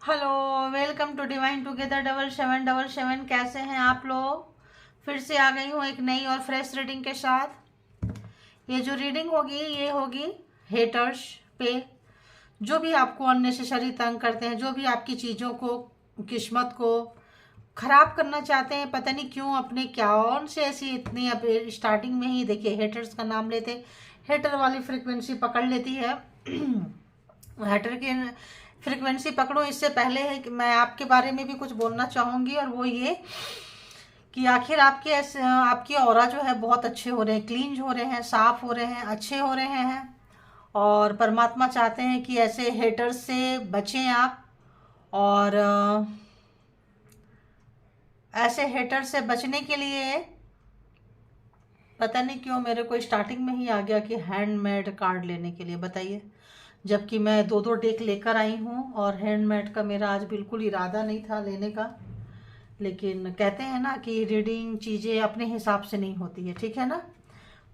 Hello, welcome to divine together 7777। कैसे हैं आप लोग? फिर से आ गई हूँ एक नई और फ्रेश रीडिंग के साथ। ये जो रीडिंग होगी ये होगी हेटर्स पे, जो भी आपको अननेसेसरी तंग करते हैं, जो भी आपकी चीज़ों को, किस्मत को खराब करना चाहते हैं। पता नहीं क्यों अपने कौन से ऐसी इतनी, अब स्टार्टिंग में ही देखिए हेटर्स का नाम लेते, हेटर वाली फ्रिक्वेंसी पकड़ लेती है। हेटर की फ्रिक्वेंसी पकड़ो। इससे पहले है कि मैं आपके बारे में भी कुछ बोलना चाहूँगी, और वो ये कि आखिर आपके आपकी ऑरा जो है बहुत अच्छे हो रहे हैं, क्लीन हो रहे हैं, साफ हो रहे हैं, अच्छे हो रहे हैं। और परमात्मा चाहते हैं कि ऐसे हेटर्स से बचें आप। और ऐसे हेटर से बचने के लिए पता नहीं क्यों मेरे को स्टार्टिंग में ही आ गया कि हैंडमेड कार्ड लेने के लिए। बताइए, जबकि मैं दो दो डेक लेकर आई हूँ और हैंडमेड का मेरा आज बिल्कुल इरादा नहीं था लेने का। लेकिन कहते हैं ना कि रीडिंग चीज़ें अपने हिसाब से नहीं होती है, ठीक है ना।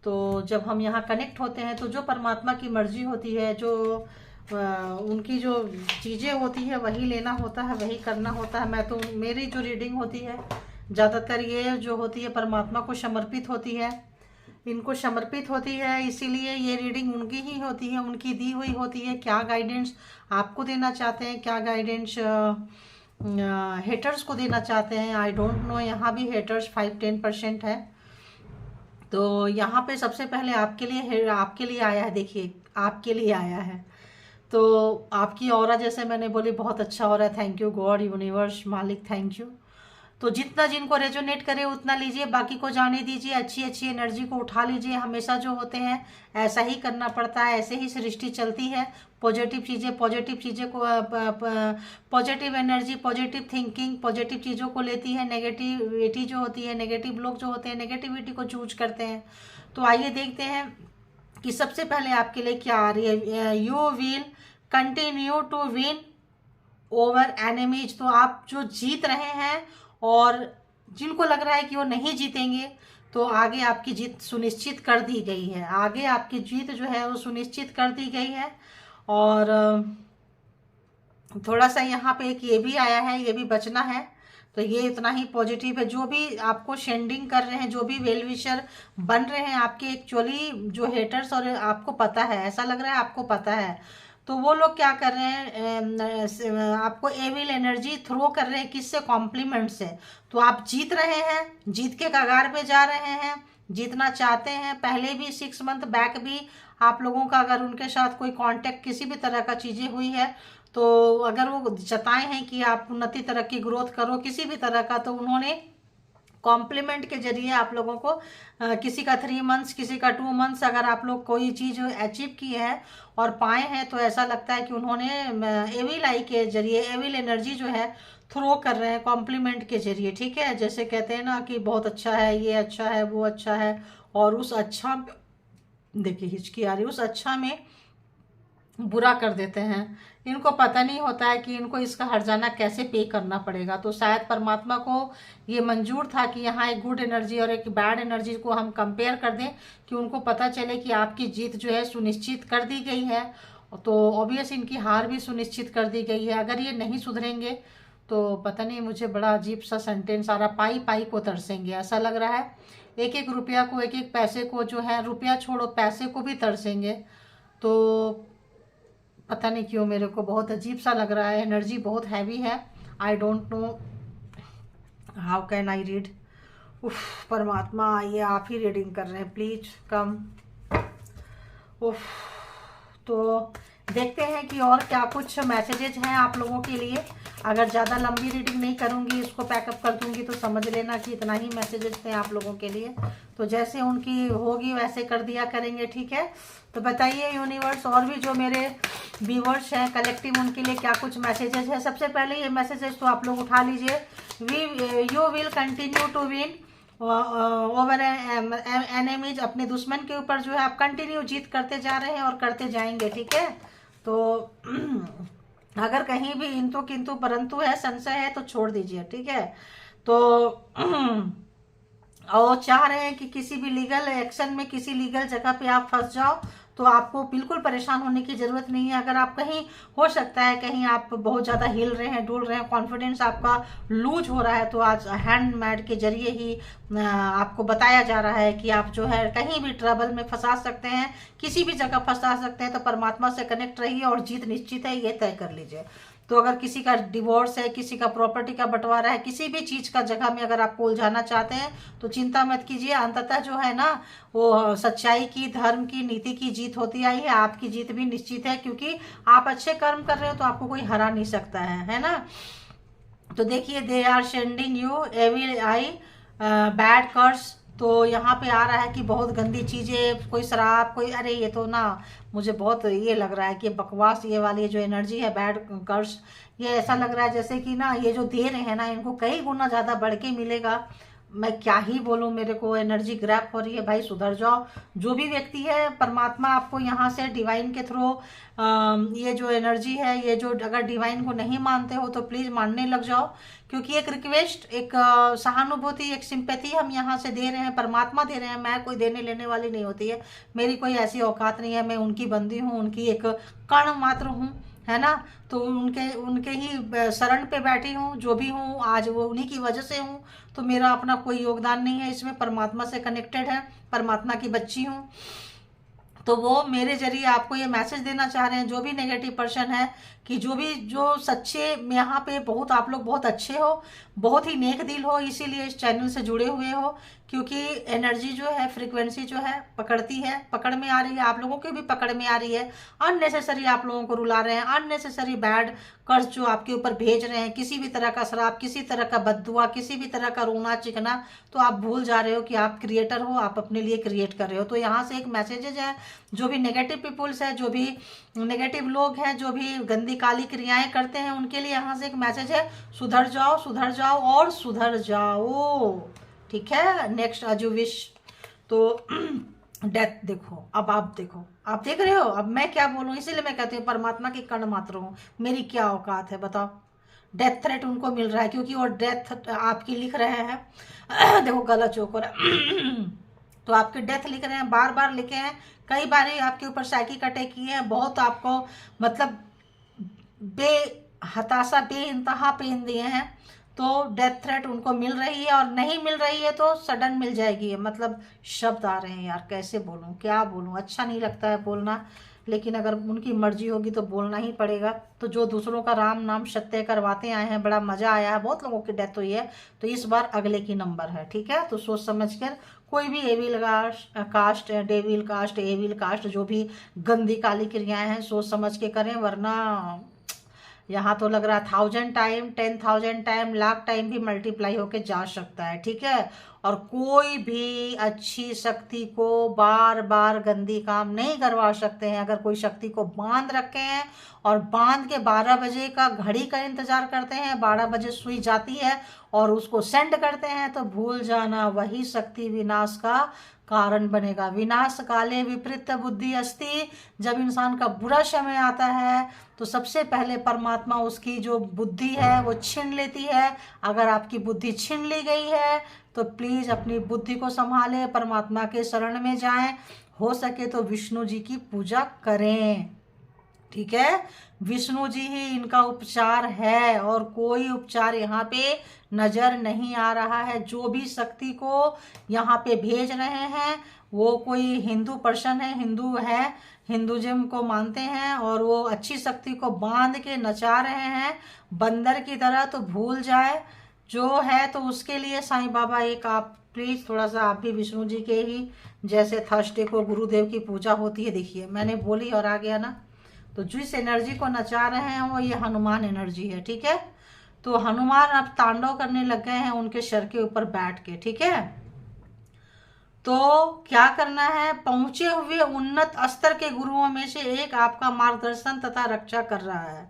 तो जब हम यहाँ कनेक्ट होते हैं तो जो परमात्मा की मर्जी होती है, जो उनकी जो चीज़ें होती है वही लेना होता है, वही करना होता है। मैं तो, मेरी जो रीडिंग होती है ज़्यादातर ये जो होती है परमात्मा को समर्पित होती है, इनको समर्पित होती है। इसीलिए ये रीडिंग उनकी ही होती है, उनकी दी हुई होती है। क्या गाइडेंस आपको देना चाहते हैं, क्या गाइडेंस हेटर्स को देना चाहते हैं, आई डोंट नो। यहाँ भी हेटर्स 5-10% है। तो यहाँ पे सबसे पहले आपके लिए आया है। देखिए, आपके लिए आया है। तो आपकी ऑरा, जैसे मैंने बोली, बहुत अच्छा हो रहा है। थैंक यू गॉड, यूनिवर्स, मालिक, थैंक यू। तो जितना जिनको रेजोनेट करे उतना लीजिए, बाकी को जाने दीजिए। अच्छी अच्छी एनर्जी को उठा लीजिए। हमेशा जो होते हैं ऐसा ही करना पड़ता है, ऐसे ही सृष्टि चलती है। पॉजिटिव चीज़ें को, positive energy, positive thinking positive चीज़ों को लेती है। नेगेटिविटी जो होती है, नेगेटिव लोग जो होते हैं नेगेटिविटी को चूज करते हैं। तो आइए देखते हैं कि सबसे पहले आपके लिए क्या आ रही है। You will continue to win over enemies. तो आप जो जीत रहे हैं, और जिनको लग रहा है कि वो नहीं जीतेंगे, तो आगे आपकी जीत सुनिश्चित कर दी गई है। आगे आपकी जीत जो है वो सुनिश्चित कर दी गई है। और थोड़ा सा यहाँ पे एक ये भी आया है, ये भी बचना है। तो ये इतना ही पॉजिटिव है। जो भी आपको शेंडिंग कर रहे हैं, जो भी वेल विशर बन रहे हैं आपके, एक्चुअली जो हेटर्स, और आपको पता है, ऐसा लग रहा है आपको पता है, तो वो लोग क्या कर रहे हैं, आपको एविल एनर्जी थ्रो कर रहे हैं। किससे? कॉम्प्लीमेंट से। तो आप जीत रहे हैं, जीत के कगार पे जा रहे हैं, जीतना चाहते हैं। पहले भी 6 मंथ बैक भी आप लोगों का अगर उनके साथ कोई कांटेक्ट, किसी भी तरह का चीज़ें हुई है, तो अगर वो जताए हैं कि आप उन्नति, तरक्की, ग्रोथ करो किसी भी तरह का, तो उन्होंने कॉम्प्लीमेंट के जरिए आप लोगों को किसी का 3 मंथ्स, किसी का 2 मंथ्स, अगर आप लोग कोई चीज़ अचीव की है और पाए हैं, तो ऐसा लगता है कि उन्होंने एविल आई के जरिए, एविल एनर्जी जो है थ्रो कर रहे हैं कॉम्प्लीमेंट के जरिए, ठीक है। जैसे कहते हैं ना कि बहुत अच्छा है, ये अच्छा है, वो अच्छा है। और उस अच्छा, देखिए हिचकी आ रही, उस अच्छा में बुरा कर देते हैं। इनको पता नहीं होता है कि इनको इसका हर्जाना कैसे पे करना पड़ेगा। तो शायद परमात्मा को ये मंजूर था कि यहाँ एक गुड एनर्जी और एक बैड एनर्जी को हम कंपेयर कर दें, कि उनको पता चले कि आपकी जीत जो है सुनिश्चित कर दी गई है। तो ऑब्वियस इनकी हार भी सुनिश्चित कर दी गई है। अगर ये नहीं सुधरेंगे तो पता नहीं, मुझे बड़ा अजीब सा सेंटेंस आ रहा, पाई पाई को तरसेंगे, ऐसा लग रहा है। एक एक रुपया को, एक एक पैसे को जो है, रुपया छोड़ो पैसे को भी तरसेंगे। तो पता नहीं क्यों मेरे को बहुत अजीब सा लग रहा है, एनर्जी बहुत हैवी है। I don't know how can I read. उफ, परमात्मा आइए, आप ही रीडिंग कर रहे हैं, प्लीज कम। उफ। तो देखते हैं कि और क्या कुछ मैसेजेज हैं आप लोगों के लिए। अगर ज़्यादा लंबी रीडिंग नहीं करूँगी, इसको पैकअप कर दूँगी, तो समझ लेना कि इतना ही मैसेजेस थे आप लोगों के लिए। तो जैसे उनकी होगी वैसे कर दिया करेंगे, ठीक है। तो बताइए यूनिवर्स, और भी जो मेरे व्यूवर्स हैं कलेक्टिव, उनके लिए क्या कुछ मैसेजेस है। सबसे पहले ये मैसेजेस तो आप लोग उठा लीजिए। You will continue to win over enemies. अपने दुश्मन के ऊपर जो है आप कंटिन्यू जीत करते जा रहे हैं और करते जाएंगे, ठीक है। तो अगर कहीं भी इंतु किंतु परंतु है, संशय है, तो छोड़ दीजिए, ठीक है। तो और चाह रहे हैं कि किसी भी लीगल एक्शन में, किसी लीगल जगह पे आप फंस जाओ, तो आपको बिल्कुल परेशान होने की ज़रूरत नहीं है। अगर आप कहीं, हो सकता है कहीं आप बहुत ज़्यादा हिल रहे हैं, डुल रहे हैं, कॉन्फिडेंस आपका लूज हो रहा है, तो आज हैंडमेड के जरिए ही आपको बताया जा रहा है कि आप जो है कहीं भी ट्रबल में फंसा सकते हैं, किसी भी जगह फंसा सकते हैं। तो परमात्मा से कनेक्ट रहिए और जीत निश्चित है, ये तय कर लीजिए। तो अगर किसी का डिवोर्स है, किसी का प्रॉपर्टी का बंटवारा है, किसी भी चीज़ का जगह में अगर आपको उलझाना चाहते हैं तो चिंता मत कीजिए। अंततः जो है ना, वो सच्चाई की, धर्म की, नीति की जीत होती आई है। आपकी जीत भी निश्चित है, क्योंकि आप अच्छे कर्म कर रहे हो तो आपको कोई हरा नहीं सकता है ना। तो देखिए, they are sending you evil eye bad curse. तो यहाँ पे आ रहा है कि बहुत गंदी चीज़ें, कोई शराब, कोई, अरे ये तो ना मुझे बहुत ये लग रहा है कि बकवास, ये वाली जो एनर्जी है बैड कर्स, ये ऐसा लग रहा है जैसे कि ना ये जो दे रहे हैं ना, इनको कई गुना ज़्यादा बढ़ के मिलेगा। मैं क्या ही बोलूँ, मेरे को एनर्जी ग्रैप हो रही है। भाई सुधर जाओ। जो भी व्यक्ति है, परमात्मा आपको यहाँ से डिवाइन के थ्रू ये जो एनर्जी है, ये जो, अगर डिवाइन को नहीं मानते हो तो प्लीज़ मानने लग जाओ। क्योंकि एक रिक्वेस्ट, एक सहानुभूति, एक सिंपैथी हम यहाँ से दे रहे हैं, परमात्मा दे रहे हैं। मैं कोई देने लेने वाली नहीं होती है, मेरी कोई ऐसी औकात नहीं है। मैं उनकी बंदी हूँ, उनकी एक कण मात्र हूँ, है ना। तो उनके उनके ही शरण पे बैठी हूँ। जो भी हूँ आज वो उन्हीं की वजह से हूँ। तो मेरा अपना कोई योगदान नहीं है इसमें, परमात्मा से कनेक्टेड है, परमात्मा की बच्ची हूँ। तो वो मेरे जरिए आपको ये मैसेज देना चाह रहे हैं, जो भी नेगेटिव पर्सन है, कि जो सच्चे, यहाँ पे बहुत, आप लोग बहुत अच्छे हो, बहुत ही नेक दिल हो, इसीलिए इस चैनल से जुड़े हुए हो। क्योंकि एनर्जी जो है, फ्रीक्वेंसी जो है, पकड़ती है, पकड़ में आ रही है, आप लोगों की भी पकड़ में आ रही है। अननेसेसरी आप लोगों को रुला रहे हैं, अननेसेसरी बैड कर्ज जो आपके ऊपर भेज रहे हैं, किसी भी तरह का शराब, किसी तरह का बद्दुआ, किसी भी तरह का रोना चिकना। तो आप भूल जा रहे हो कि आप क्रिएटर हो, आप अपने लिए क्रिएट कर रहे हो। तो यहाँ से एक मैसेजेज है, जो भी नेगेटिव पीपुल्स है, जो भी नेगेटिव लोग हैं, जो भी गंदी काली क्रियाएं करते हैं, उनके लिए यहाँ से एक मैसेज है, सुधर जाओ, सुधर जाओ और सुधर जाओ। ठीक है, नेक्स्ट अजू विश। तो डेथ देखो, अब आप देखो, आप देख रहे हो, अब मैं क्या बोलूं। इसीलिए मैं कहती हूँ परमात्मा की कण मात्र हूँ, मेरी क्या औकात है बताओ। डेथ थ्रेट उनको मिल रहा है, क्योंकि वो डेथ आपकी लिख रहे हैं। देखो गला चौक हो रहा है। तो आपके डेथ लिख रहे हैं, बार बार लिखे हैं, कई बार ही आपके ऊपर साइकिक अटैक किए हैं, बहुत आपको मतलब हताशा, इंतहा पेन दिए हैं। तो डेथ थ्रेट उनको मिल रही है, और नहीं मिल रही है तो सडन मिल जाएगी। मतलब शब्द आ रहे हैं यार, कैसे बोलूं, क्या बोलूं, अच्छा नहीं लगता है बोलना, लेकिन अगर उनकी मर्जी होगी तो बोलना ही पड़ेगा। तो जो दूसरों का राम नाम सत्य करवाते आए हैं, बड़ा मजा आया है, बहुत लोगों की डेथ हुई है, तो इस बार अगले की नंबर है। ठीक है, तो सोच समझ कर कोई भी evil cast, devil cast, evil cast, जो भी गंदी काली क्रियाएं हैं, सोच समझ के करें, वरना यहाँ तो लग रहा 1000 टाइम, 10,000 टाइम, लाख टाइम भी मल्टीप्लाई होके जा सकता है। ठीक है, और कोई भी अच्छी शक्ति को बार बार गंदी काम नहीं करवा सकते हैं। अगर कोई शक्ति को बांध रखे हैं और बांध के 12 बजे का घड़ी का इंतजार करते हैं, 12 बजे सुई जाती है और उसको सेंड करते हैं, तो भूल जाना, वही शक्ति विनाश का कारण बनेगा। विनाश काले विपरीत बुद्धि अस्ति। जब इंसान का बुरा समय आता है तो सबसे पहले परमात्मा उसकी जो बुद्धि है वो छीन लेती है। अगर आपकी बुद्धि छीन ली गई है तो प्लीज़ अपनी बुद्धि को संभालें, परमात्मा के शरण में जाएं, हो सके तो विष्णु जी की पूजा करें। ठीक है, विष्णु जी ही इनका उपचार है, और कोई उपचार यहाँ पे नजर नहीं आ रहा है। जो भी शक्ति को यहाँ पे भेज रहे हैं वो कोई हिंदू पर्सन है, हिंदू है, हिंदुज्म को मानते हैं, और वो अच्छी शक्ति को बांध के नचा रहे हैं बंदर की तरह। तो भूल जाए जो है, तो उसके लिए साईं बाबा एक, आप प्लीज़ थोड़ा सा आप भी विष्णु जी के ही जैसे थर्सडे को गुरुदेव की पूजा होती है, देखिए मैंने बोली और आ गया ना। तो जिस एनर्जी को नचा रहे हैं वो ये हनुमान एनर्जी है। ठीक है, तो हनुमान अब तांडव करने लग गए हैं उनके सर के ऊपर बैठ के। ठीक है, तो क्या करना है, पहुंचे हुए उन्नत स्तर के गुरुओं में से एक आपका मार्गदर्शन तथा रक्षा कर रहा है,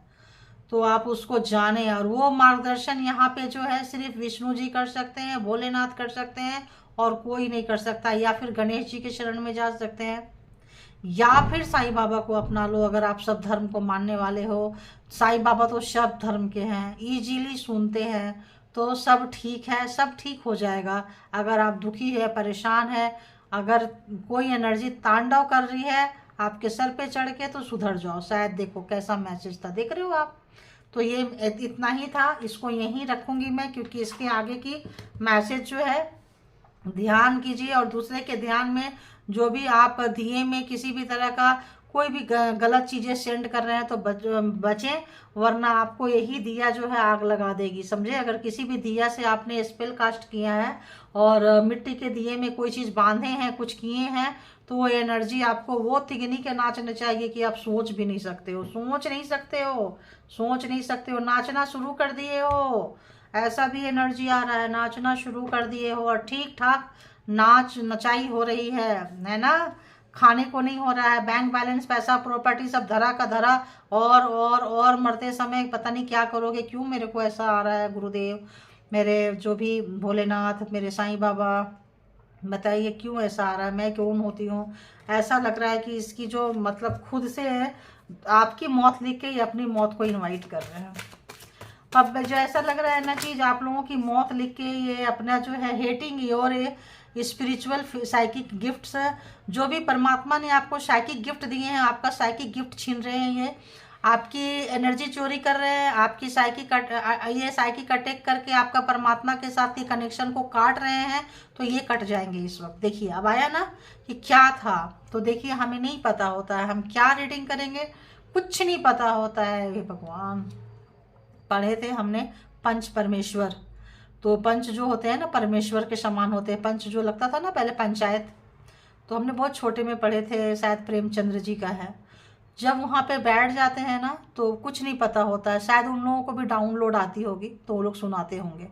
तो आप उसको जाने। और वो मार्गदर्शन यहाँ पे जो है सिर्फ विष्णु जी कर सकते हैं, भोलेनाथ कर सकते हैं, और कोई नहीं कर सकता। या फिर गणेश जी के शरण में जा सकते हैं, या फिर साईं बाबा को अपना लो। अगर आप सब धर्म को मानने वाले हो, साईं बाबा तो सब धर्म के हैं, इजीली सुनते हैं, तो सब ठीक है, सब ठीक हो जाएगा। अगर आप दुखी है, परेशान है, अगर कोई एनर्जी तांडव कर रही है, आपके सर पे चढ़ के, तो सुधर जाओ। शायद देखो कैसा मैसेज था, देख रहे हो आप। तो ये इतना ही था, इसको यहीं रखूंगी मैं, क्योंकि इसके आगे की मैसेज जो है ध्यान कीजिए। और दूसरे के ध्यान में जो भी आप दिए में किसी भी तरह का कोई भी गलत चीज़ें सेंड कर रहे हैं तो बचें, वरना आपको यही दिया जो है आग लगा देगी, समझे। अगर किसी भी दिया से आपने स्पेल कास्ट किया है और मिट्टी के दिए में कोई चीज़ बांधे हैं, कुछ किए हैं, तो वो एनर्जी आपको वो तिगनी के नाचने चाहिए कि आप सोच भी नहीं सकते हो, सोच नहीं सकते हो, सोच नहीं सकते हो। नाचना शुरू कर दिए हो, ऐसा भी एनर्जी आ रहा है, नाचना शुरू कर दिए हो और ठीक ठाक नचाई हो रही है ना। खाने को नहीं हो रहा है, बैंक बैलेंस, पैसा, प्रॉपर्टी सब धरा का धरा। और मरते समय पता नहीं क्या करोगे। क्यों मेरे को ऐसा आ रहा है गुरुदेव, मेरे जो भी भोलेनाथ, मेरे साईं बाबा, बताइए क्यों ऐसा आ रहा है, मैं कौन होती हूँ। ऐसा लग रहा है कि इसकी जो मतलब खुद से है आपकी मौत लिख के ही अपनी मौत को इनवाइट कर रहे हैं। अब जो ऐसा लग रहा है ना कि आप लोगों की मौत लिख के ये अपना जो है hating your spiritual psychic gifts, जो भी परमात्मा ने आपको साइकिक गिफ्ट दिए हैं, आपका साइकिक गिफ्ट छीन रहे हैं, ये आपकी एनर्जी चोरी कर रहे हैं, आपकी ये साइकिक अटैक करके आपका परमात्मा के साथ के कनेक्शन को काट रहे हैं। तो ये कट जाएंगे इस वक्त। देखिए अब आया ना कि क्या था। तो देखिए हमें नहीं पता होता है हम क्या रीडिंग करेंगे, कुछ नहीं पता होता है। हे भगवान, पढ़े थे हमने पंच परमेश्वर, तो पंच जो होते हैं ना परमेश्वर के समान होते हैं। पंच जो लगता था ना पहले पंचायत, तो हमने बहुत छोटे में पढ़े थे, शायद प्रेमचंद्र जी का है। जब वहाँ पे बैठ जाते हैं ना तो कुछ नहीं पता होता है। शायद उन लोगों को भी डाउनलोड आती होगी तो वो लोग सुनाते होंगे।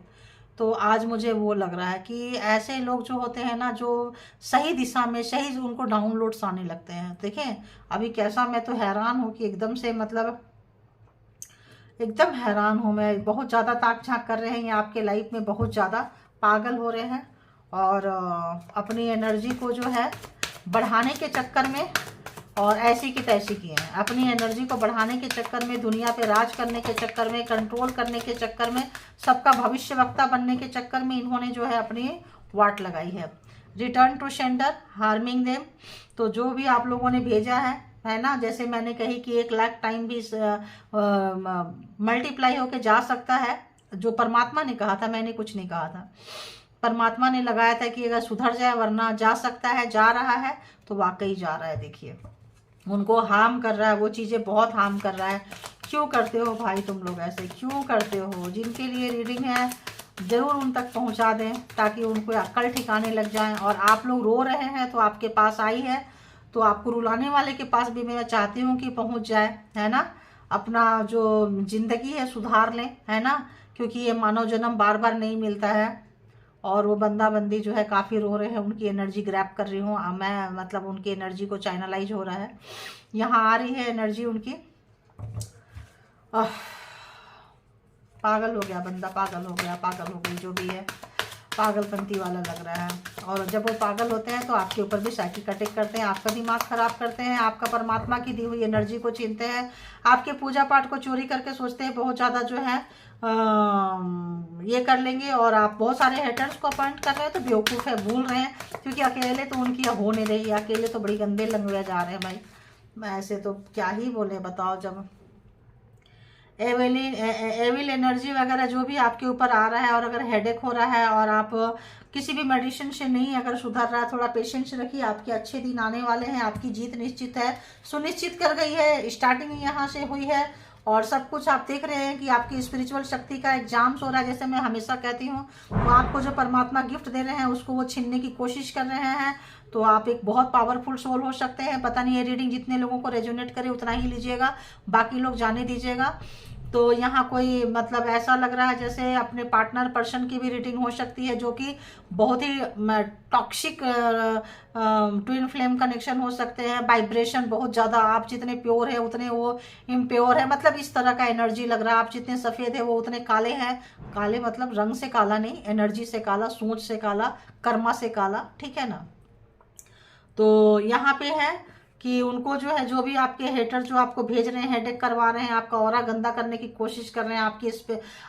तो आज मुझे वो लग रहा है कि ऐसे लोग जो होते हैं ना, जो सही दिशा में सही, उनको डाउनलोड्स आने लगते हैं। देखें अभी कैसा, मैं तो हैरान हूँ कि एकदम से मतलब एकदम हैरान हूँ मैं। बहुत ज़्यादा ताक झाँक कर रहे हैं ये आपके लाइफ में, बहुत ज़्यादा पागल हो रहे हैं और अपनी एनर्जी को जो है बढ़ाने के चक्कर में और ऐसी की तैसी किए हैं। अपनी एनर्जी को बढ़ाने के चक्कर में, दुनिया पे राज करने के चक्कर में, कंट्रोल करने के चक्कर में, सबका भविष्यवक्ता बनने के चक्कर में इन्होंने जो है अपनी वाट लगाई है। Return to sender, harming them. तो जो भी आप लोगों ने भेजा है ना, जैसे मैंने कही कि 1 लाख टाइम भी मल्टीप्लाई होके जा सकता है। जो परमात्मा ने कहा था, मैंने कुछ नहीं कहा था, परमात्मा ने लगाया था कि अगर सुधर जाए, वरना जा सकता है, जा रहा है, तो वाकई जा रहा है। देखिए उनको हार्म कर रहा है, वो चीज़ें बहुत हार्म कर रहा है। क्यों करते हो भाई तुम लोग ऐसे, क्यों करते हो। जिनके लिए रीडिंग है ज़रूर उन तक पहुंचा दें ताकि उनको अक्ल ठिकाने लग जाए। और आप लोग रो रहे हैं तो आपके पास आई है, तो आपको रुलाने वाले के पास भी मैं चाहती हूँ कि पहुंच जाए, है ना। अपना जो जिंदगी है सुधार लें, है ना, क्योंकि ये मानव जन्म बार बार नहीं मिलता है। और वो बंदा बंदी जो है काफ़ी रो रहे हैं, उनकी एनर्जी ग्रैब कर रही हूँ मैं, मतलब उनकी एनर्जी को चैनलाइज हो रहा है। यहाँ आ रही है एनर्जी उनकी। पागल हो गया बंदा, पागल हो गया, पागल हो गई, जो भी है पागलपंती वाला लग रहा है। और जब वो पागल होते हैं तो आपके ऊपर भी साइकिक अटैक करते हैं, आपका दिमाग खराब करते हैं, आपका परमात्मा की दी हुई एनर्जी को छीनते हैं, आपके पूजा पाठ को चोरी करके सोचते हैं बहुत ज़्यादा जो है ये कर लेंगे। और आप बहुत सारे हेटर्स को अपॉइंट कर रहे हैं, तो बेवकूफ़ है, भूल रहे हैं, क्योंकि अकेले तो उनकी हो नहीं रही, अकेले तो बड़ी गंदे लंगड़े जा रहे हैं भाई। मैं ऐसे तो क्या ही बोले बताओ। जब एविल एनर्जी वगैरह जो भी आपके ऊपर आ रहा है, और अगर हेडेक हो रहा है और आप किसी भी मेडिसिन से नहीं अगर सुधर रहा है, थोड़ा पेशेंस रखिए, आपके अच्छे दिन आने वाले हैं, आपकी जीत निश्चित है, सुनिश्चित कर गई है, स्टार्टिंग यहाँ से हुई है। और सब कुछ आप देख रहे हैं कि आपकी स्पिरिचुअल शक्ति का एग्जाम्स हो रहा है। जैसे मैं हमेशा कहती हूँ, वो आपको जो परमात्मा गिफ्ट दे रहे हैं उसको वो छीनने की कोशिश कर रहे हैं। तो आप एक बहुत पावरफुल सोल हो सकते हैं। पता नहीं ये रीडिंग जितने लोगों को रेजोनेट करे उतना ही लीजिएगा, बाकी लोग जाने दीजिएगा। तो यहाँ कोई मतलब ऐसा लग रहा है जैसे अपने पार्टनर पर्सन की भी रीडिंग हो सकती है, जो कि बहुत ही टॉक्सिक ट्विन फ्लेम कनेक्शन हो सकते हैं। वाइब्रेशन बहुत ज़्यादा, आप जितने प्योर है उतने वो इम्प्योर है, मतलब इस तरह का एनर्जी लग रहा है। आप जितने सफ़ेद है वो उतने काले हैं। काले मतलब रंग से काला नहीं, एनर्जी से काला, सोच से काला, कर्मा से काला, ठीक है ना। तो यहाँ पे है कि उनको जो है, जो भी आपके हेटर जो आपको भेज रहे हैं, हेडेक करवा रहे हैं, आपका ऑरा गंदा करने की कोशिश कर रहे हैं,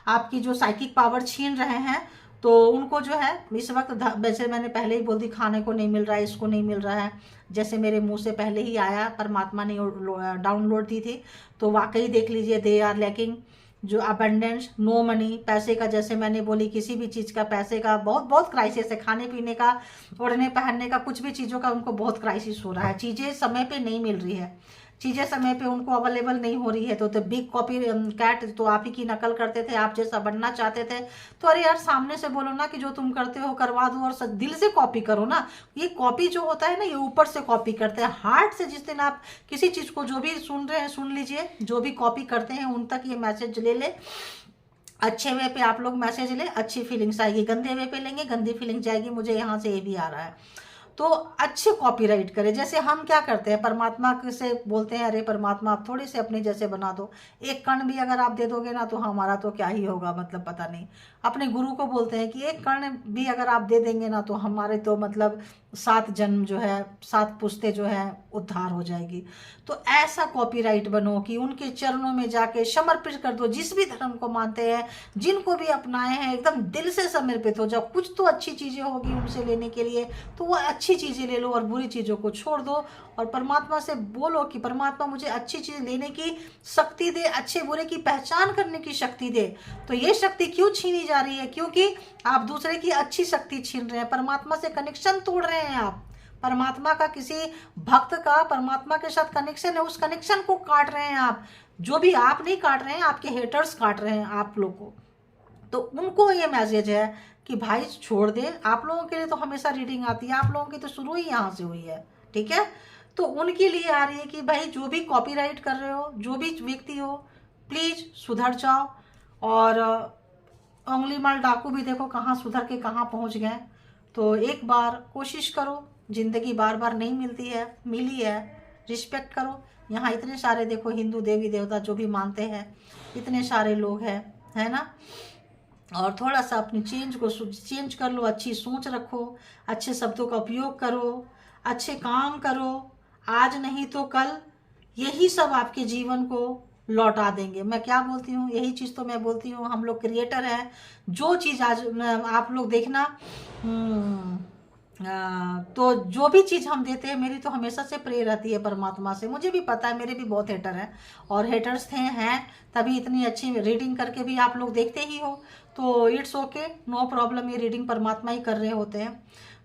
आपकी जो साइकिक पावर छीन रहे हैं, तो उनको जो है इस वक्त वैसे मैंने पहले ही बोल दी, खाने को नहीं मिल रहा है, इसको नहीं मिल रहा है, जैसे मेरे मुंह से पहले ही आया, परमात्मा ने डाउनलोड दी थी। तो वाकई देख लीजिए, दे आर लैकिंग जो अबंडेंस, नो मनी, पैसे का, जैसे मैंने बोली किसी भी चीज़ का, पैसे का बहुत बहुत क्राइसिस है, खाने पीने का, ओढ़ने पहनने का, कुछ भी चीज़ों का उनको बहुत क्राइसिस हो रहा है, चीज़ें समय पे नहीं मिल रही है, चीज़ें समय पे उनको अवेलेबल नहीं हो रही है। तो बिग कॉपी कैट तो आप ही की नकल करते थे, आप जैसा बनना चाहते थे, तो अरे यार सामने से बोलो ना कि जो तुम करते हो करवा दो, और दिल से कॉपी करो ना। ये कॉपी जो होता है ना, ये ऊपर से कॉपी करते हैं, हार्ट से जिस दिन आप किसी चीज़ को, जो भी सुन रहे हैं सुन लीजिए, जो भी कॉपी करते हैं उन तक ये मैसेज ले ले, अच्छे वे पे आप लोग मैसेज ले, अच्छी फीलिंग्स आएगी, गंदे वे पे लेंगे गंदी फीलिंग्स जाएगी, मुझे यहाँ से ये भी आ रहा है। तो अच्छे कॉपीराइट करें। जैसे हम क्या करते हैं, परमात्मा से बोलते हैं, अरे परमात्मा आप थोड़े से अपने जैसे बना दो, एक कण भी अगर आप दे दोगे ना तो हमारा तो क्या ही होगा, मतलब पता नहीं। अपने गुरु को बोलते हैं कि एक कण भी अगर आप दे देंगे ना तो हमारे तो मतलब 7 जन्म जो है, 7 पुश्तें जो है उद्धार हो जाएगी। तो ऐसा कॉपीराइट बनो कि उनके चरणों में जाके समर्पित कर दो, जिस भी धर्म को मानते हैं, जिनको भी अपनाए हैं, एकदम दिल से समर्पित हो जाओ। कुछ तो अच्छी चीज़ें होगी उनसे लेने के लिए, तो वो अच्छी चीज़ें ले लो और बुरी चीज़ों को छोड़ दो, और परमात्मा से बोलो कि परमात्मा मुझे अच्छी चीज़ लेने की शक्ति दे, अच्छे बुरे की पहचान करने की शक्ति दे। तो ये शक्ति क्यों छीनी जा रही है? क्योंकि आप दूसरे की अच्छी शक्ति छीन रहे हैं, परमात्मा से कनेक्शन तोड़ रहे हैं आप, परमात्मा का, किसी भक्त का परमात्मा के साथ कनेक्शन है, उस कनेक्शन को काट रहे हैं आप। जो भी आप नहीं काट रहे हैं, आपके हेटर्स काट रहे हैं आप लोग को। तो उनको ये मैसेज है कि भाई छोड़ दे, आप लोगों के लिए तो हमेशा रीडिंग आती है, आप लोगों की तो शुरू ही यहाँ से हुई है, ठीक है। तो उनके लिए आ रही है कि भाई जो भी कॉपीराइट कर रहे हो, जो भी व्यक्ति हो, प्लीज सुधर जाओ। और उंगली माल डाकू भी देखो कहाँ सुधर के कहाँ पहुँच गए। तो एक बार कोशिश करो, जिंदगी बार बार नहीं मिलती है, मिली है, रिस्पेक्ट करो। यहाँ इतने सारे देखो हिंदू देवी देवता जो भी मानते हैं, इतने सारे लोग हैं, है ना। और थोड़ा सा अपनी चेंज कर लो, अच्छी सोच रखो, अच्छे शब्दों का उपयोग करो, अच्छे काम करो, आज नहीं तो कल यही सब आपके जीवन को लौटा देंगे। मैं क्या बोलती हूँ, यही चीज़ तो मैं बोलती हूँ, हम लोग क्रिएटर हैं। जो चीज़ आज आप लोग देखना, तो जो भी चीज़ हम देते हैं, मेरी तो हमेशा से प्रेयर रहती है परमात्मा से। मुझे भी पता है मेरे भी बहुत हेटर हैं, और हेटर्स थे हैं तभी इतनी अच्छी रीडिंग करके भी आप लोग देखते ही हो। तो इट्स ओके, नो प्रॉब्लम, ये रीडिंग परमात्मा ही कर रहे होते हैं।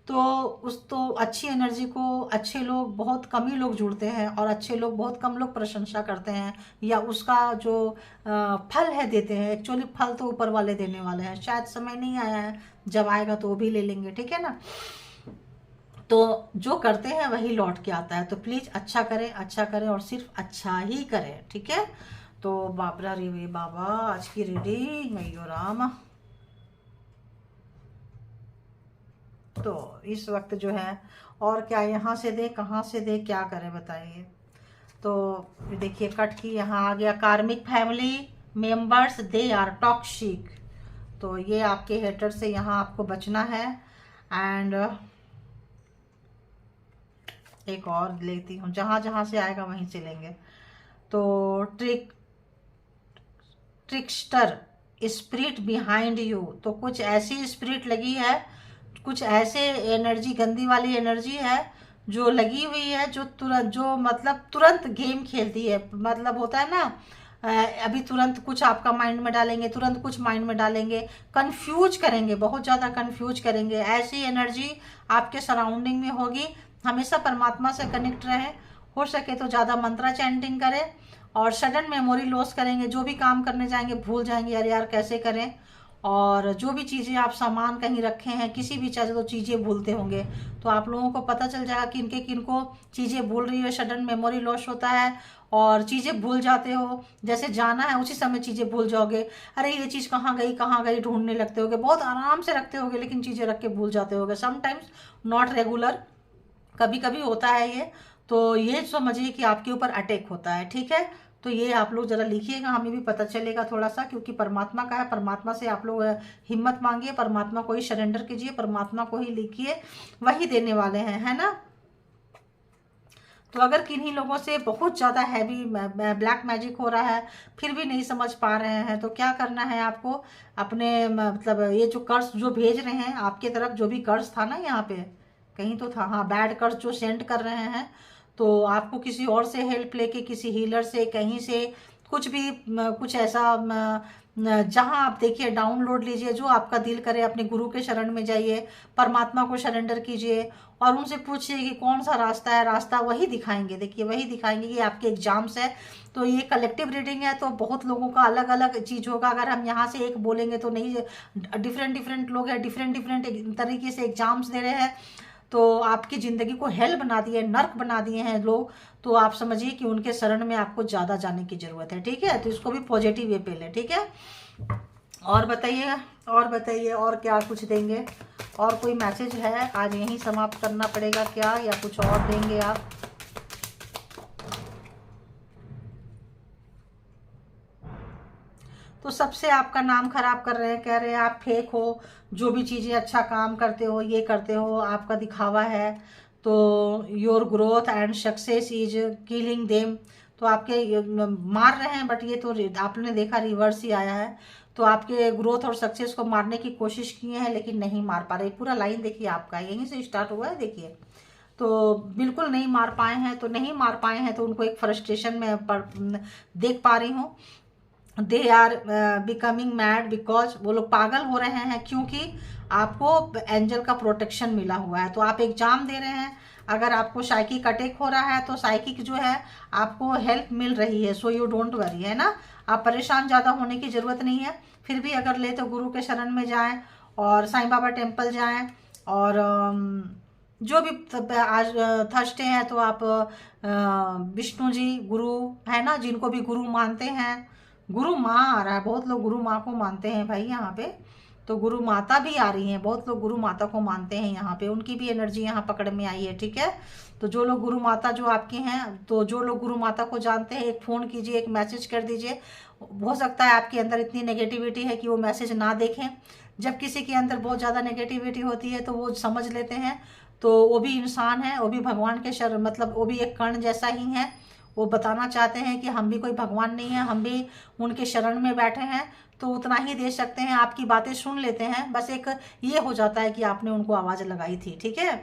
तो अच्छी एनर्जी को अच्छे लोग, बहुत कम ही लोग जुड़ते हैं, और अच्छे लोग बहुत कम लोग प्रशंसा करते हैं, या उसका जो फल है देते हैं। एक्चुअली फल तो ऊपर वाले देने वाले हैं, शायद समय नहीं आया है, जब आएगा तो वो भी ले लेंगे, ठीक है ना। तो जो करते हैं वही लौट के आता है। तो प्लीज़ अच्छा करें, अच्छा करें, और सिर्फ अच्छा ही करें, ठीक है। तो बाबरा रे बाबा, आज की रीडिंग अयो राम। तो इस वक्त जो है, और क्या यहाँ से दे, कहाँ से दे, क्या करें बताइए। तो देखिए कट की यहाँ आ गया, karmic family members they are toxic. तो ये आपके हेटर से यहाँ आपको बचना है। एंड एक और लेती हूँ, जहाँ जहाँ से आएगा वहीं से लेंगे। तो ट्रिकस्टर स्पिरिट बिहाइंड यू। तो कुछ ऐसी स्पिरिट लगी है, कुछ ऐसे एनर्जी, गंदी वाली एनर्जी है जो लगी हुई है, जो तुरंत, जो मतलब तुरंत गेम खेलती है। मतलब होता है ना, अभी तुरंत कुछ आपका माइंड में डालेंगे, तुरंत कुछ माइंड में डालेंगे, कंफ्यूज करेंगे, बहुत ज़्यादा कंफ्यूज करेंगे। ऐसी एनर्जी आपके सराउंडिंग में होगी। हमेशा परमात्मा से कनेक्ट रहें, हो सके तो ज़्यादा मंत्रा चैंटिंग करें, और सडन मेमोरी लॉस करेंगे, जो भी काम करने जाएंगे भूल जाएंगे, अरे यार कैसे करें। और जो भी चीज़ें आप सामान कहीं रखे हैं, किसी भी चाहे तो चीज़ें भूलते होंगे, तो आप लोगों को पता चल जाएगा कि किनको चीज़ें भूल रही है, सडन मेमोरी लॉस होता है, और चीज़ें भूल जाते हो। जैसे जाना है उसी समय चीज़ें भूल जाओगे, अरे ये चीज़ कहाँ गई ढूंढने लगते होगे, बहुत आराम से रखते होगे लेकिन चीज़ें रख के भूल जाते होगे। समटाइम्स, नॉट रेगुलर, कभी कभी होता है ये। तो ये समझिए कि आपके ऊपर अटैक होता है, ठीक है। तो ये आप लोग जरा लिखिएगा, हमें भी पता चलेगा थोड़ा सा, क्योंकि परमात्मा का है। परमात्मा से आप लोग हिम्मत मांगिए, परमात्मा को ही सरेंडर कीजिए, परमात्मा को ही लिखिए, वही देने वाले हैं, है ना। तो अगर किन्हीं लोगों से बहुत ज़्यादा हैवी ब्लैक मैजिक हो रहा है, फिर भी नहीं समझ पा रहे हैं, तो क्या करना है आपको, अपने मतलब ये जो कर्स जो भेज रहे हैं आपके तरफ, जो भी कर्स था ना यहाँ पे कहीं तो था, हाँ बैड कर्स जो सेंड कर रहे हैं, तो आपको किसी और से हेल्प लेके, किसी हीलर से, कहीं से कुछ भी कुछ ऐसा जहाँ आप देखिए डाउनलोड लीजिए, जो आपका दिल करे, अपने गुरु के शरण में जाइए, परमात्मा को सरेंडर कीजिए और उनसे पूछिए कि कौन सा रास्ता है। रास्ता वही दिखाएंगे, देखिए वही दिखाएंगे। कि आपके एग्जाम्स है, तो ये कलेक्टिव रीडिंग है, तो बहुत लोगों का अलग अलग चीज़ होगा। अगर हम यहाँ से एक बोलेंगे तो नहीं, डिफरेंट डिफरेंट लोग हैं, डिफरेंट डिफरेंट तरीके से एग्जाम्स दे रहे हैं, तो आपकी ज़िंदगी को हेल बना दिए, नर्क बना दिए हैं लोग। तो आप समझिए कि उनके शरण में आपको ज़्यादा जाने की ज़रूरत है, ठीक है। तो इसको भी पॉजिटिव वे पे लें, ठीक है। और बताइए, और बताइए, और क्या कुछ देंगे, और कोई मैसेज है? आज यहीं समाप्त करना पड़ेगा क्या, या कुछ और देंगे आप? तो सबसे आपका नाम खराब कर रहे हैं, कह रहे हैं आप फेक हो, जो भी चीज़ें अच्छा काम करते हो, ये करते हो, आपका दिखावा है। तो your growth and success is killing them, तो आपके मार रहे हैं, बट ये तो आपने देखा रिवर्स ही आया है। तो आपके ग्रोथ और सक्सेस को मारने की कोशिश किए हैं, लेकिन नहीं मार पा रहे। पूरा लाइन देखिए आपका यहीं से स्टार्ट हुआ है, देखिए। तो बिल्कुल नहीं मार पाए हैं, तो नहीं मार पाए हैं, तो उनको एक फ्रस्ट्रेशन में देख पा रही हूँ। They are becoming mad because, वो लोग पागल हो रहे हैं, क्योंकि आपको एंजल का प्रोटेक्शन मिला हुआ है। तो आप एग्जाम दे रहे हैं, अगर आपको साइकिक अटैक हो रहा है, तो साइकिक जो है आपको हेल्प मिल रही है। सो यू डोंट वरी, है ना। आप परेशान ज़्यादा होने की ज़रूरत नहीं है। फिर भी अगर ले तो गुरु के शरण में जाएं, और साईं बाबा टेम्पल जाएं, और जो भी आज थर्सडे है, तो आप विष्णु जी गुरु है ना, जिनको भी गुरु मानते हैं, गुरु माँ आ रहा है, बहुत लोग गुरु माँ को मानते हैं भाई यहाँ पे। तो गुरु माता भी आ रही हैं, बहुत लोग गुरु माता को मानते हैं यहाँ पे, उनकी भी एनर्जी यहाँ पकड़ में आई है, ठीक है। तो जो लोग गुरु माता जो आपकी हैं, तो जो लोग गुरु माता को जानते हैं, एक फ़ोन कीजिए, एक मैसेज कर दीजिए। हो सकता है आपके अंदर इतनी नेगेटिविटी है कि वो मैसेज ना देखें। जब किसी के अंदर बहुत ज़्यादा नेगेटिविटी होती है, तो वो समझ लेते हैं, तो वो भी इंसान है, वो भी भगवान के शरण, मतलब वो भी एक कर्ण जैसा ही है। वो बताना चाहते हैं कि हम भी कोई भगवान नहीं है, हम भी उनके शरण में बैठे हैं, तो उतना ही दे सकते हैं। आपकी बातें सुन लेते हैं, बस एक ये हो जाता है कि आपने उनको आवाज़ लगाई थी, ठीक है।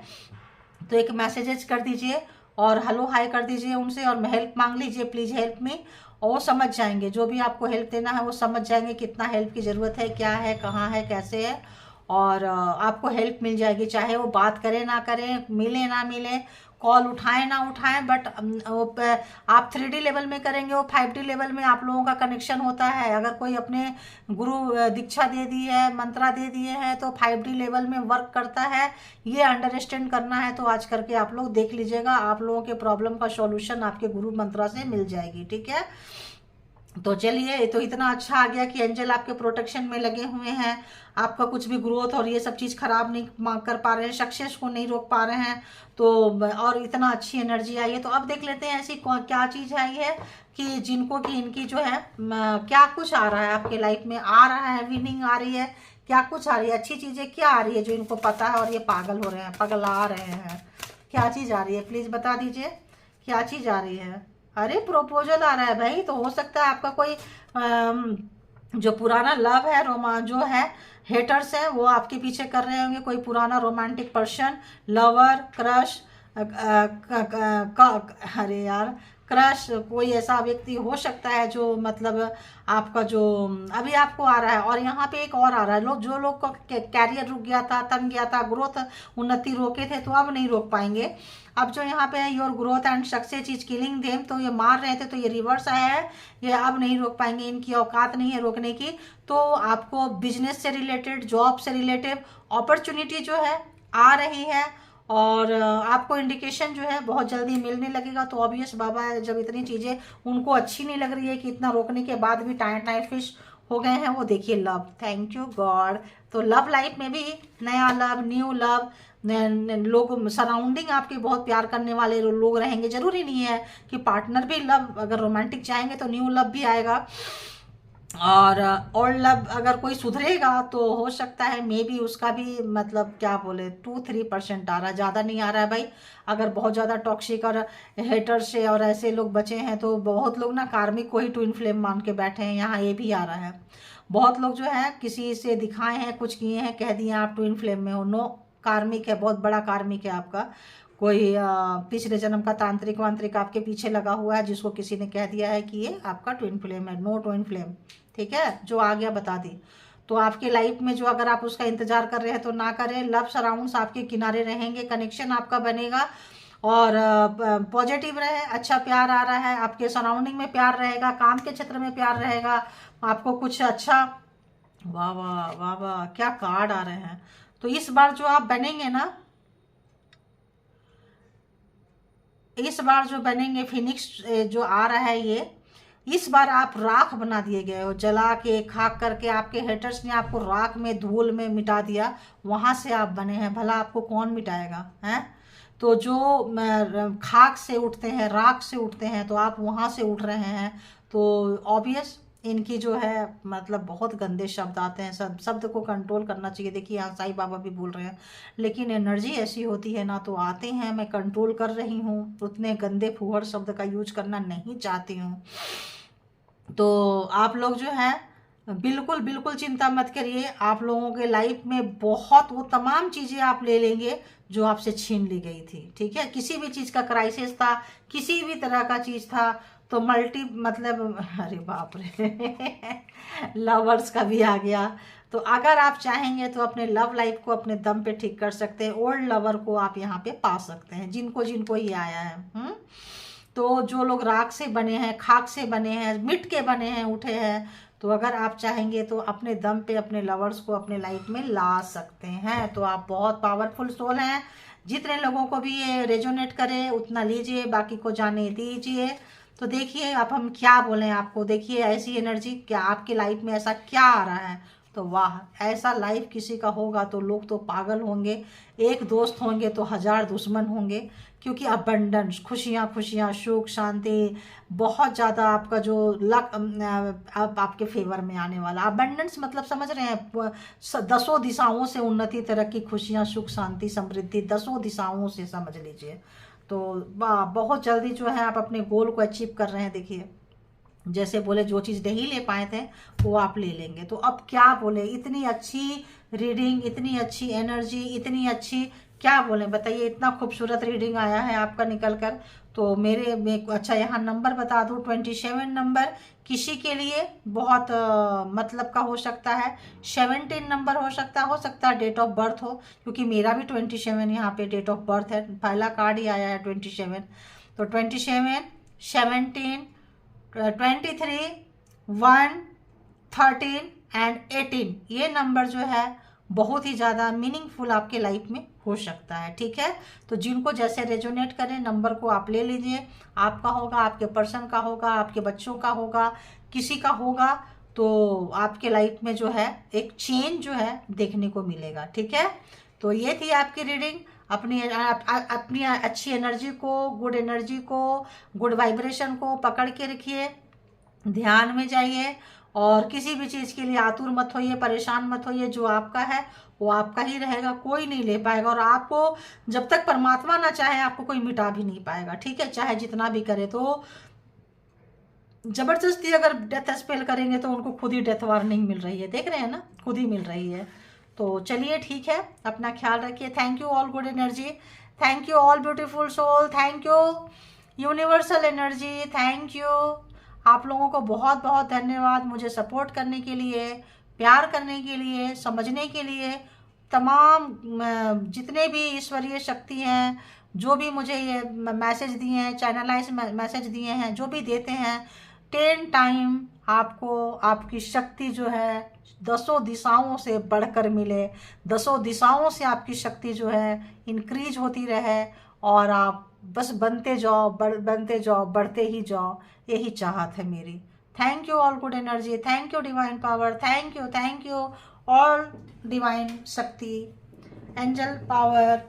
तो एक मैसेजेस कर दीजिए, और हेलो हाय कर दीजिए उनसे, और हेल्प मांग लीजिए, प्लीज़ हेल्प मी। और वो समझ जाएंगे, जो भी आपको हेल्प देना है वो समझ जाएंगे, कितना हेल्प की ज़रूरत है, क्या है, कहाँ है, कैसे है। और आपको हेल्प मिल जाएगी, चाहे वो बात करें ना करें, मिले ना मिले, कॉल उठाएं ना उठाएं, बट आप 3D लेवल में करेंगे, वो 5D लेवल में आप लोगों का कनेक्शन होता है। अगर कोई अपने गुरु दीक्षा दे दी है, मंत्रा दे दिए हैं, तो 5D लेवल में वर्क करता है। ये अंडरस्टैंड करना है, तो आज करके आप लोग देख लीजिएगा, आप लोगों के प्रॉब्लम का सॉल्यूशन आपके गुरु मंत्रा से मिल जाएगी, ठीक है। तो चलिए, तो इतना अच्छा आ गया कि एंजल आपके प्रोटेक्शन में लगे हुए हैं, आपका कुछ भी ग्रोथ और ये सब चीज़ खराब नहीं कर पा रहे हैं, सक्सेस को नहीं रोक पा रहे हैं। तो और इतना अच्छी एनर्जी आई है। तो अब देख लेते हैं ऐसी क्या चीज़ आई है कि जिनको कि इनकी जो है क्या कुछ आ रहा है आपके लाइफ में, आ रहा है, विनिंग आ रही है, क्या कुछ आ रही है, अच्छी चीज़ें क्या आ रही है जो इनको पता है, और ये पागल हो रहे हैं, पगला रहे हैं। क्या चीज़ आ रही है, प्लीज़ बता दीजिए, क्या चीज़ आ रही है। अरे प्रपोजल आ रहा है भाई, तो हो सकता है आपका कोई जो पुराना लव है, जो है हेटर्स है, वो आपके पीछे कर रहे होंगे। कोई पुराना रोमांटिक पर्सन, लवर, क्रश, अरे यार, क्रश, कोई ऐसा व्यक्ति हो सकता है जो मतलब आपका जो अभी आपको आ रहा है। और यहाँ पे एक और आ रहा है, लोग जो लोग का कैरियर रुक गया था, तन गया था, ग्रोथ उन्नति रोके थे, तो अब नहीं रोक पाएंगे। अब जो यहाँ पे है your growth and success is killing them, तो ये मार रहे थे, तो ये रिवर्स आया है, ये अब नहीं रोक पाएंगे, इनकी औकात नहीं है रोकने की। तो आपको बिजनेस से रिलेटेड, जॉब से रिलेटेड अपॉर्चुनिटी जो है आ रही है, और आपको इंडिकेशन जो है बहुत जल्दी मिलने लगेगा। तो ऑब्वियस बाबा जब इतनी चीज़ें उनको अच्छी नहीं लग रही है कि इतना रोकने के बाद भी टाइम फिश हो गए हैं, वो देखिए लव, थैंक यू गॉड। तो लव लाइफ में भी नया लव, न्यू लव, लोग सराउंडिंग आपके बहुत प्यार करने वाले लोग रहेंगे। जरूरी नहीं है कि पार्टनर भी लव, अगर रोमांटिक चाहेंगे तो न्यू लव भी आएगा। और ओल्ड लव अगर कोई सुधरेगा तो हो सकता है मे बी उसका भी मतलब क्या बोले 2-3% आ रहा है, ज़्यादा नहीं आ रहा है भाई। अगर बहुत ज़्यादा टॉक्सिक और हेटर से और ऐसे लोग बचे हैं तो बहुत लोग ना कार्मिक को ही ट्विन फ्लेम मान के बैठे हैं। यहाँ ये भी आ रहा है, बहुत लोग जो है किसी से दिखाए हैं, कुछ किए हैं, कह दिए आप ट्विन फ्लेम में हो। नो, कार्मिक है, बहुत बड़ा कार्मिक है आपका। कोई पिछले जन्म का तांत्रिक वांत्रिक आपके पीछे लगा हुआ है जिसको किसी ने कह दिया है कि ये आपका ट्विन फ्लेम है। नो ट्विन फ्लेम, ठीक है, जो आ गया बता दी। तो आपके लाइफ में जो अगर आप उसका इंतजार कर रहे हैं तो ना करें। लव सराउंड्स आपके किनारे रहेंगे, कनेक्शन आपका बनेगा और पॉजिटिव रहे, अच्छा प्यार आ रहा है, आपके सराउंडिंग में प्यार रहेगा, काम के क्षेत्र में प्यार रहेगा, आपको कुछ अच्छा। वाह वाह वाह वाह, क्या कार्ड आ रहे हैं। तो इस बार जो आप बनेंगे ना, इस बार जो बनेंगे फिनिक्स जो आ रहा है ये, इस बार आप राख बना दिए गए हो, जला के खाक करके आपके हेटर्स ने आपको राख में धूल में मिटा दिया, वहां से आप बने हैं। भला आपको कौन मिटाएगा हैं। तो जो खाक से उठते हैं, राख से उठते हैं, तो आप वहां से उठ रहे हैं। तो ऑब्वियस इनकी जो है मतलब बहुत गंदे शब्द आते हैं, सब शब्द को कंट्रोल करना चाहिए। देखिए यहाँ साईं बाबा भी बोल रहे हैं, लेकिन एनर्जी ऐसी होती है ना, तो आते हैं, मैं कंट्रोल कर रही हूँ, उतने गंदे फूहड़ शब्द का यूज करना नहीं चाहती हूँ। तो आप लोग जो है बिल्कुल बिल्कुल चिंता मत करिए, आप लोगों के लाइफ में बहुत वो तमाम चीज़ें आप ले लेंगे जो आपसे छीन ली गई थी। ठीक है, किसी भी चीज़ का क्राइसिस था, किसी भी तरह का चीज़ था, तो मल्टी मतलब अरे बाप रे लवर्स का भी आ गया। तो अगर आप चाहेंगे तो अपने लव लाइफ को अपने दम पे ठीक कर सकते हैं। ओल्ड लवर को आप यहाँ पे पा सकते हैं, जिनको जिनको ये आया है। तो जो लोग राख से बने हैं, खाक से बने हैं, मिट के बने हैं, उठे हैं, तो अगर आप चाहेंगे तो अपने दम पे अपने लवर्स को अपने लाइफ में ला सकते हैं। तो आप बहुत पावरफुल सोल हैं। जितने लोगों को भी ये रेजोनेट करे उतना लीजिए, बाकी को जाने दीजिए। तो देखिए अब हम क्या बोलें आपको, देखिए ऐसी एनर्जी क्या आपकी लाइफ में ऐसा क्या आ रहा है। तो वाह, ऐसा लाइफ किसी का होगा तो लोग तो पागल होंगे, एक दोस्त होंगे तो 1000 दुश्मन होंगे। क्योंकि अबंडेंस, खुशियाँ खुशियाँ, सुख शांति, बहुत ज़्यादा आपका जो लक अब आपके फेवर में आने वाला। अबंडेंस मतलब समझ रहे हैं, दसों दिशाओं से उन्नति, तरक्की, खुशियाँ, सुख शांति, समृद्धि, दसों दिशाओं से समझ लीजिए। तो बहुत जल्दी जो है आप अपने गोल को अचीव कर रहे हैं। देखिए जैसे बोले जो चीज़ नहीं ले पाए थे वो आप ले लेंगे। तो अब क्या बोले, इतनी अच्छी रीडिंग, इतनी अच्छी एनर्जी, इतनी अच्छी, क्या बोले बताइए, इतना खूबसूरत रीडिंग आया है आपका निकल कर। तो मेरे में अच्छा यहाँ नंबर बता दूँ, 27 नंबर किसी के लिए बहुत मतलब का हो सकता है, 17 नंबर हो सकता है डेट ऑफ बर्थ हो, क्योंकि मेरा भी 27 यहाँ पे डेट ऑफ बर्थ है, पहला कार्ड ही आया है 27। तो 27, 17, 23, 1, 13 एंड 18, ये नंबर जो है बहुत ही ज़्यादा मीनिंगफुल आपके लाइफ में हो सकता है। ठीक है, तो जिनको जैसे रेजोनेट करें नंबर को आप ले लीजिए, आपका होगा, आपके पर्सन का होगा, आपके बच्चों का होगा, किसी का होगा, तो आपके लाइफ में जो है एक चेंज जो है देखने को मिलेगा। ठीक है, तो ये थी आपकी रीडिंग। अपनी अच्छी एनर्जी को, गुड एनर्जी को, गुड वाइब्रेशन को पकड़ के रखिए, ध्यान में जाइए, और किसी भी चीज़ के लिए आतुर मत होइए, परेशान मत होइए। जो आपका है वो आपका ही रहेगा, कोई नहीं ले पाएगा, और आपको जब तक परमात्मा ना चाहे आपको कोई मिटा भी नहीं पाएगा। ठीक है, चाहे जितना भी करे। तो जबरदस्ती अगर डेथ स्पेल करेंगे तो उनको खुद ही डेथ वार्निंग मिल रही है, देख रहे हैं ना, खुद ही मिल रही है। तो चलिए ठीक है, अपना ख्याल रखिए। Thank you all good energy, thank you all beautiful soul, thank you universal energy, thank you. आप लोगों को बहुत बहुत धन्यवाद मुझे सपोर्ट करने के लिए, प्यार करने के लिए, समझने के लिए। तमाम जितने भी ईश्वरीय शक्ति हैं, जो भी मुझे ये मैसेज दिए हैं, चैनलाइज मैसेज दिए हैं, जो भी देते हैं, 10 टाइम आपको आपकी शक्ति जो है दसों दिशाओं से बढ़कर मिले, दसों दिशाओं से आपकी शक्ति जो है इंक्रीज होती रहे, और आप बस बनते जाओ, बनते जाओ, बढ़ते ही जाओ, यही चाहत है मेरी। Thank you all good energy, thank you divine power, thank you all divine शक्ति, एंजल पावर,